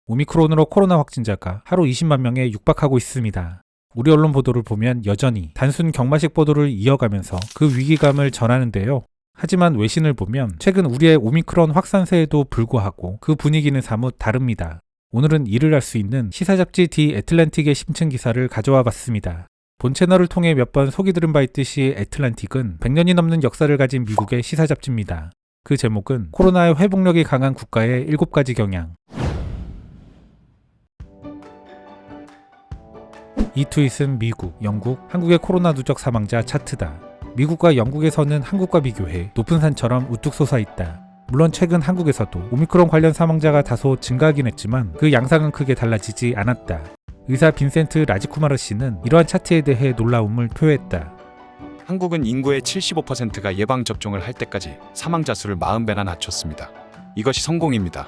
오미크론으로 코로나 확진자가 하루 20만 명에 육박하고 있습니다. 우리 언론 보도를 보면 여전히 단순 경마식 보도를 이어가면서 그 위기감을 전하는데요. 하지만 외신을 보면 최근 우리의 오미크론 확산세에도 불구하고 그 분위기는 사뭇 다릅니다. 오늘은 이를 알 수 있는 시사잡지 디 애틀랜틱의 심층 기사를 가져와 봤습니다. 본 채널을 통해 몇 번 소개드린 바 있듯이 애틀랜틱은 100년이 넘는 역사를 가진 미국의 시사잡지입니다. 그 제목은 코로나의 회복력이 강한 국가의 7가지 경향. 이 트윗은 미국, 영국, 한국의 코로나 누적 사망자 차트다. 미국과 영국에서는 한국과 비교해 높은 산처럼 우뚝 솟아있다. 물론 최근 한국에서도 오미크론 관련 사망자가 다소 증가하긴 했지만 그 양상은 크게 달라지지 않았다. 의사 빈센트 라지쿠마르 씨는 이러한 차트에 대해 놀라움을 표했다. 한국은 인구의 75%가 예방접종을 할 때까지 사망자 수를 40배나 낮췄습니다. 이것이 성공입니다.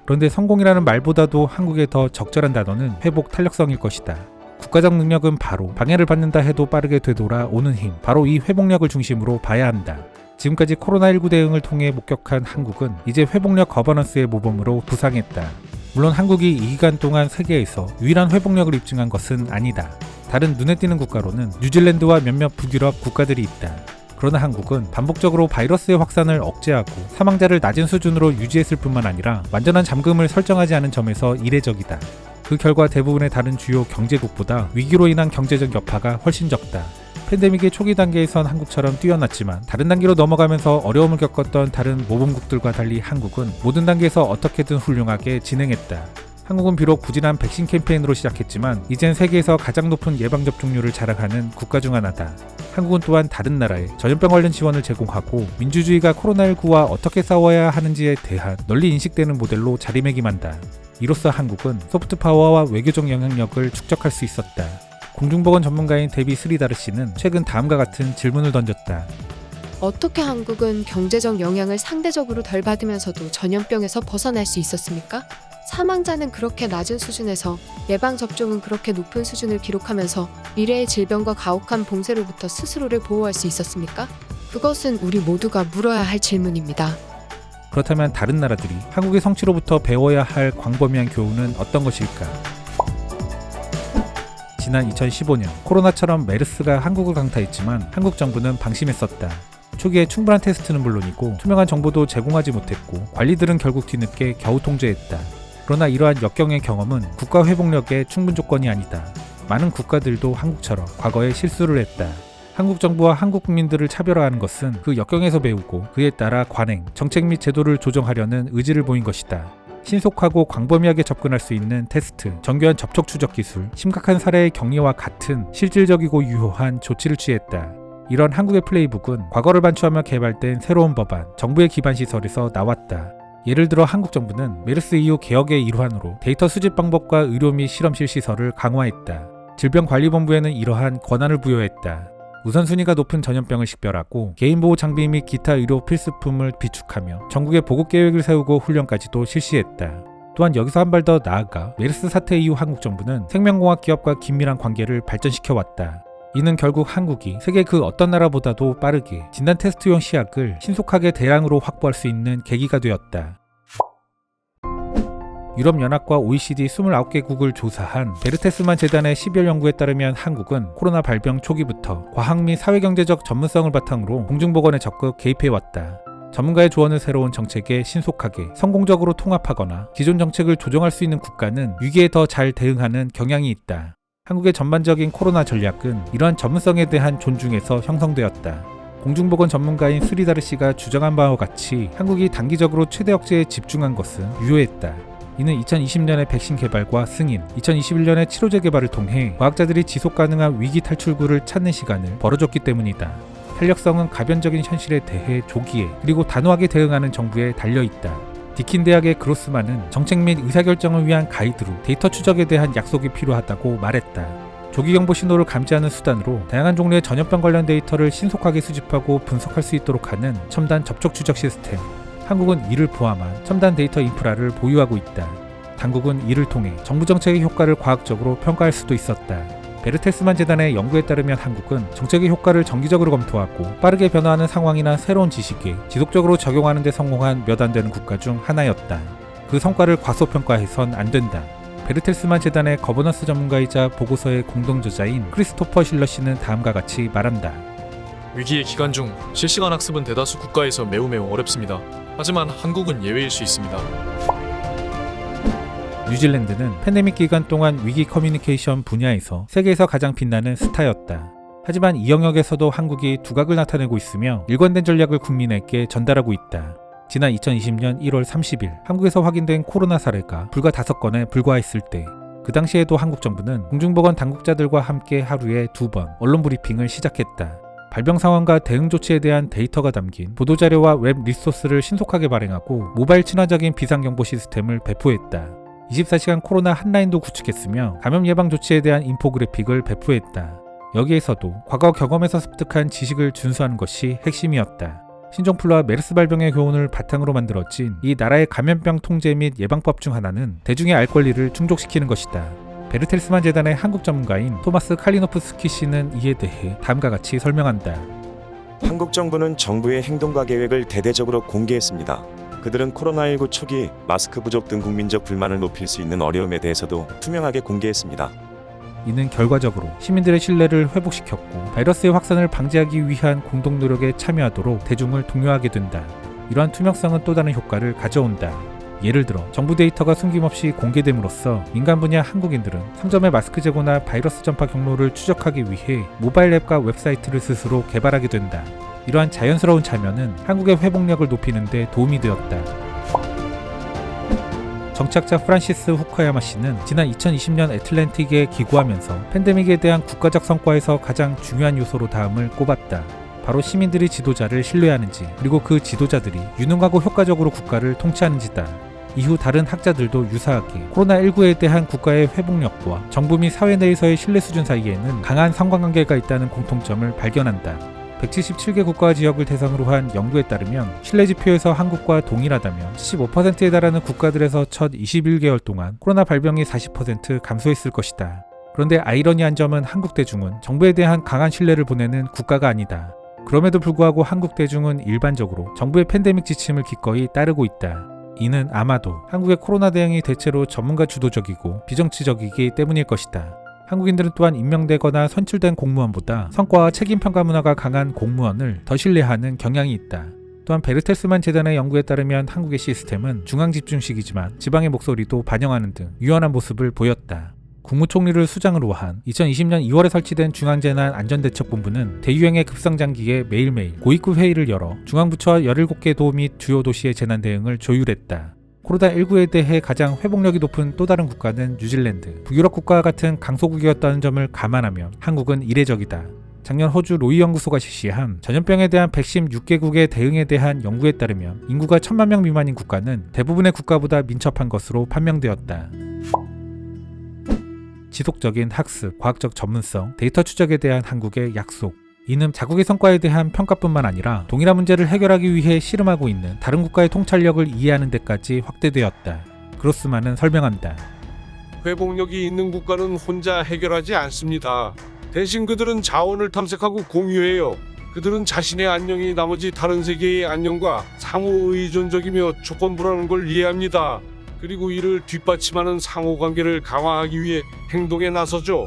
그런데 성공이라는 말보다도 한국에 더 적절한 단어는 회복 탄력성일 것이다. 국가적 능력은 바로 방해를 받는다 해도 빠르게 되돌아오는 힘, 바로 이 회복력을 중심으로 봐야 한다. 지금까지 코로나19 대응을 통해 목격한 한국은 이제 회복력 거버넌스의 모범으로 부상했다. 물론 한국이 이 기간 동안 세계에서 유일한 회복력을 입증한 것은 아니다. 다른 눈에 띄는 국가로는 뉴질랜드와 몇몇 북유럽 국가들이 있다. 그러나 한국은 반복적으로 바이러스의 확산을 억제하고 사망자를 낮은 수준으로 유지했을 뿐만 아니라 완전한 잠금을 설정하지 않은 점에서 이례적이다. 그 결과 대부분의 다른 주요 경제국보다 위기로 인한 경제적 여파가 훨씬 적다. 팬데믹의 초기 단계에선 한국처럼 뛰어났지만 다른 단계로 넘어가면서 어려움을 겪었던 다른 모범국들과 달리 한국은 모든 단계에서 어떻게든 훌륭하게 진행했다. 한국은 비록 부진한 백신 캠페인으로 시작했지만 이젠 세계에서 가장 높은 예방접종률을 자랑하는 국가 중 하나다. 한국은 또한 다른 나라에 전염병 관련 지원을 제공하고 민주주의가 코로나19와 어떻게 싸워야 하는지에 대한 널리 인식되는 모델로 자리매김한다. 이로써 한국은 소프트파워와 외교적 영향력을 축적할 수 있었다. 공중보건 전문가인 데비 스리다르 씨는 최근 다음과 같은 질문을 던졌다. 어떻게 한국은 경제적 영향을 상대적으로 덜 받으면서도 전염병에서 벗어날 수 있었습니까? 사망자는 그렇게 낮은 수준에서 예방접종은 그렇게 높은 수준을 기록하면서 미래의 질병과 가혹한 봉쇄로부터 스스로를 보호할 수 있었습니까? 그것은 우리 모두가 물어야 할 질문입니다. 그렇다면 다른 나라들이 한국의 성취로부터 배워야 할 광범위한 교훈은 어떤 것일까? 지난 2015년 코로나처럼 메르스가 한국을 강타했지만 한국 정부는 방심했었다. 초기에 충분한 테스트는 물론이고 투명한 정보도 제공하지 못했고 관리들은 결국 뒤늦게 겨우 통제했다. 그러나 이러한 역경의 경험은 국가 회복력의 충분 조건이 아니다. 많은 국가들도 한국처럼 과거에 실수를 했다. 한국 정부와 한국 국민들을 차별화하는 것은 그 역경에서 배우고 그에 따라 관행, 정책 및 제도를 조정하려는 의지를 보인 것이다. 신속하고 광범위하게 접근할 수 있는 테스트, 정교한 접촉 추적 기술, 심각한 사례의 격리와 같은 실질적이고 유효한 조치를 취했다. 이런 한국의 플레이북은 과거를 반추하며 개발된 새로운 법안, 정부의 기반 시설에서 나왔다. 예를 들어 한국 정부는 메르스 이후 개혁의 일환으로 데이터 수집 방법과 의료 및 실험실 시설을 강화했다. 질병관리본부에는 이러한 권한을 부여했다. 우선순위가 높은 전염병을 식별하고 개인보호 장비 및 기타 의료 필수품을 비축하며 전국에 보급 계획을 세우고 훈련까지도 실시했다. 또한 여기서 한 발 더 나아가 메르스 사태 이후 한국 정부는 생명공학 기업과 긴밀한 관계를 발전시켜왔다. 이는 결국 한국이 세계 그 어떤 나라보다도 빠르게 진단 테스트용 시약을 신속하게 대량으로 확보할 수 있는 계기가 되었다. 유럽연합과 OECD 29개국을 조사한 베르테스만 재단의 12월 연구에 따르면 한국은 코로나 발병 초기부터 과학 및 사회경제적 전문성을 바탕으로 공중보건에 적극 개입해왔다. 전문가의 조언을 새로운 정책에 신속하게 성공적으로 통합하거나 기존 정책을 조정할 수 있는 국가는 위기에 더 잘 대응하는 경향이 있다. 한국의 전반적인 코로나 전략은 이러한 전문성에 대한 존중에서 형성되었다. 공중보건 전문가인 스리다르 씨가 주장한 바와 같이 한국이 단기적으로 최대 억제에 집중한 것은 유효했다. 이는 2020년의 백신 개발과 승인, 2021년의 치료제 개발을 통해 과학자들이 지속가능한 위기 탈출구를 찾는 시간을 벌어줬기 때문이다. 탄력성은 가변적인 현실에 대해 조기에 그리고 단호하게 대응하는 정부에 달려있다. 디킨 대학의 그로스만은 정책 및 의사결정을 위한 가이드로 데이터 추적에 대한 약속이 필요하다고 말했다. 조기경보 신호를 감지하는 수단으로 다양한 종류의 전염병 관련 데이터를 신속하게 수집하고 분석할 수 있도록 하는 첨단 접촉 추적 시스템. 한국은 이를 포함한 첨단 데이터 인프라를 보유하고 있다. 당국은 이를 통해 정부 정책의 효과를 과학적으로 평가할 수도 있었다. 베르테스만 재단의 연구에 따르면 한국은 정책의 효과를 정기적으로 검토하고 빠르게 변화하는 상황이나 새로운 지식에 지속적으로 적용하는 데 성공한 몇 안 되는 국가 중 하나였다. 그 성과를 과소평가해선 안 된다. 베르텔스만 재단의 거버넌스 전문가이자 보고서의 공동저자인 크리스토퍼 실러 씨는 다음과 같이 말한다. 위기의 기간 중 실시간 학습은 대다수 국가에서 매우 어렵습니다. 하지만 한국은 예외일 수 있습니다. 뉴질랜드는 팬데믹 기간 동안 위기 커뮤니케이션 분야에서 세계에서 가장 빛나는 스타였다. 하지만 이 영역에서도 한국이 두각을 나타내고 있으며 일관된 전략을 국민에게 전달하고 있다. 지난 2020년 1월 30일 한국에서 확인된 코로나 사례가 불과 5건에 불과했을 때 그 당시에도 한국 정부는 공중보건 당국자들과 함께 하루에 2번 언론 브리핑을 시작했다. 발병 상황과 대응 조치에 대한 데이터가 담긴 보도자료와 웹 리소스를 신속하게 발행하고 모바일 친화적인 비상경보 시스템을 배포했다. 24시간 코로나 핫라인도 구축했으며 감염 예방 조치에 대한 인포그래픽을 배포했다. 여기에서도 과거 경험에서 습득한 지식을 준수하는 것이 핵심이었다. 신종플루와 메르스 발병의 교훈을 바탕으로 만들어진 이 나라의 감염병 통제 및 예방법 중 하나는 대중의 알 권리를 충족시키는 것이다. 베르텔스만 재단의 한국 전문가인 토마스 칼리노프스키 씨는 이에 대해 다음과 같이 설명한다. 한국 정부는 정부의 행동과 계획을 대대적으로 공개했습니다. 그들은 코로나19 초기 마스크 부족 등 국민적 불만을 높일 수 있는 어려움에 대해서도 투명하게 공개했습니다. 이는 결과적으로 시민들의 신뢰를 회복시켰고 바이러스의 확산을 방지하기 위한 공동 노력에 참여하도록 대중을 독려하게 된다. 이러한 투명성은 또 다른 효과를 가져온다. 예를 들어 정부 데이터가 숨김없이 공개됨으로써 민간 분야 한국인들은 상점의 마스크 재고나 바이러스 전파 경로를 추적하기 위해 모바일 앱과 웹사이트를 스스로 개발하게 된다. 이러한 자연스러운 참여는 한국의 회복력을 높이는 데 도움이 되었다. 정치학자 프란시스 후카야마 씨는 지난 2020년 애틀랜틱에 기고하면서 팬데믹에 대한 국가적 성과에서 가장 중요한 요소로 다음을 꼽았다. 바로 시민들이 지도자를 신뢰하는지 그리고 그 지도자들이 유능하고 효과적으로 국가를 통치하는지다. 이후 다른 학자들도 유사하게 코로나19에 대한 국가의 회복력과 정부 및 사회 내에서의 신뢰 수준 사이에는 강한 상관관계가 있다는 공통점을 발견한다. 177개 국가와 지역을 대상으로 한 연구에 따르면 신뢰 지표에서 한국과 동일하다면 75%에 달하는 국가들에서 첫 21개월 동안 코로나 발병이 40% 감소했을 것이다. 그런데 아이러니한 점은 한국 대중은 정부에 대한 강한 신뢰를 보내는 국가가 아니다. 그럼에도 불구하고 한국 대중은 일반적으로 정부의 팬데믹 지침을 기꺼이 따르고 있다. 이는 아마도 한국의 코로나 대응이 대체로 전문가 주도적이고 비정치적이기 때문일 것이다. 한국인들은 또한 임명되거나 선출된 공무원보다 성과와 책임 평가 문화가 강한 공무원을 더 신뢰하는 경향이 있다. 또한 베르텔스만 재단의 연구에 따르면 한국의 시스템은 중앙 집중식이지만 지방의 목소리도 반영하는 등 유연한 모습을 보였다. 국무총리를 수장으로 한 2020년 2월에 설치된 중앙재난안전대책본부는 대유행의 급성장기에 매일매일 고위급 회의를 열어 중앙부처와 17개 도 및 주요 도시의 재난 대응을 조율했다. 코로나19에 대해 가장 회복력이 높은 또 다른 국가는 뉴질랜드, 북유럽 국가와 같은 강소국이었다는 점을 감안하면 한국은 이례적이다. 작년 호주 로이 연구소가 실시한 전염병에 대한 116개국의 대응에 대한 연구에 따르면 인구가 1000만 명 미만인 국가는 대부분의 국가보다 민첩한 것으로 판명되었다. 지속적인 학습, 과학적 전문성, 데이터 추적에 대한 한국의 약속. 이는 자국의 성과에 대한 평가뿐만 아니라 동일한 문제를 해결하기 위해 씨름하고 있는 다른 국가의 통찰력을 이해하는 데까지 확대되었다. 그로스만은 설명한다. 회복력이 있는 국가는 혼자 해결하지 않습니다. 대신 그들은 자원을 탐색하고 공유해요. 그들은 자신의 안녕이 나머지 다른 세계의 안녕과 상호 의존적이며 조건부라는 걸 이해합니다. 그리고 이를 뒷받침하는 상호관계를 강화하기 위해 행동에 나서죠.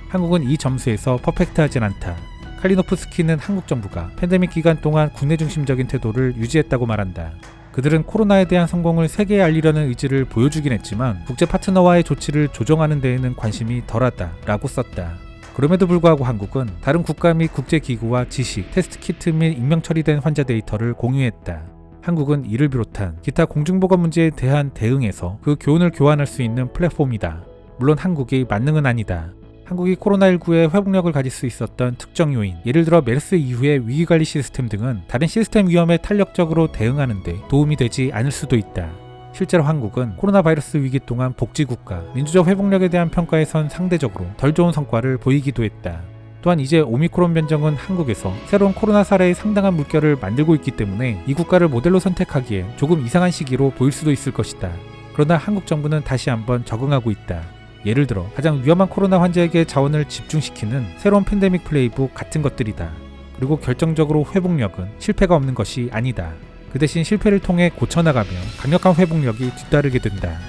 한국은 이 점수에서 퍼펙트하진 않다. 칼리노프스키는 한국 정부가 팬데믹 기간 동안 국내 중심적인 태도를 유지했다고 말한다. 그들은 코로나에 대한 성공을 세계에 알리려는 의지를 보여주긴 했지만 국제 파트너와의 조치를 조정하는 데에는 관심이 덜하다라고 썼다. 그럼에도 불구하고 한국은 다른 국가 및 국제기구와 지식, 테스트 키트 및 익명 처리된 환자 데이터를 공유했다. 한국은 이를 비롯한 기타 공중보건 문제에 대한 대응에서 그 교훈을 교환할 수 있는 플랫폼이다. 물론 한국이 만능은 아니다. 한국이 코로나19의 회복력을 가질 수 있었던 특정 요인, 예를 들어 메르스 이후의 위기관리 시스템 등은 다른 시스템 위험에 탄력적으로 대응하는 데 도움이 되지 않을 수도 있다. 실제로 한국은 코로나 바이러스 위기 동안 복지국가, 민주적 회복력에 대한 평가에선 상대적으로 덜 좋은 성과를 보이기도 했다. 또한 이제 오미크론 변종은 한국에서 새로운 코로나 사례의 상당한 물결을 만들고 있기 때문에 이 국가를 모델로 선택하기엔 조금 이상한 시기로 보일 수도 있을 것이다. 그러나 한국 정부는 다시 한번 적응하고 있다. 예를 들어 가장 위험한 코로나 환자에게 자원을 집중시키는 새로운 팬데믹 플레이북 같은 것들이다. 그리고 결정적으로 회복력은 실패가 없는 것이 아니다. 그 대신 실패를 통해 고쳐나가며 강력한 회복력이 뒤따르게 된다.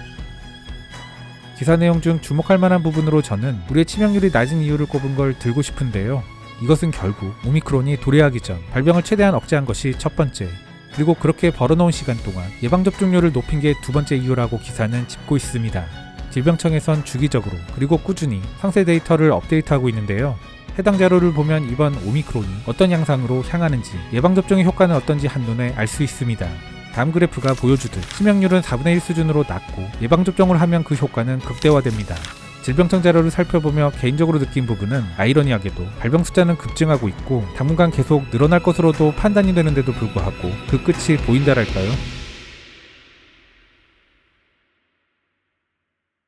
기사 내용 중 주목할 만한 부분으로 저는 우리의 치명률이 낮은 이유를 꼽은 걸 들고 싶은데요. 이것은 결국 오미크론이 도래하기 전 발병을 최대한 억제한 것이 첫 번째, 그리고 그렇게 벌어놓은 시간 동안 예방접종률을 높인 게 두 번째 이유라고 기사는 짚고 있습니다. 질병청에선 주기적으로 그리고 꾸준히 상세 데이터를 업데이트하고 있는데요. 해당 자료를 보면 이번 오미크론이 어떤 양상으로 향하는지, 예방접종의 효과는 어떤지 한눈에 알 수 있습니다. 다음 그래프가 보여주듯 치명률은 4분의 1 수준으로 낮고 예방접종을 하면 그 효과는 극대화됩니다. 질병청 자료를 살펴보며 개인적으로 느낀 부분은 아이러니하게도 발병 숫자는 급증하고 있고 당분간 계속 늘어날 것으로도 판단이 되는데도 불구하고 그 끝이 보인다랄까요?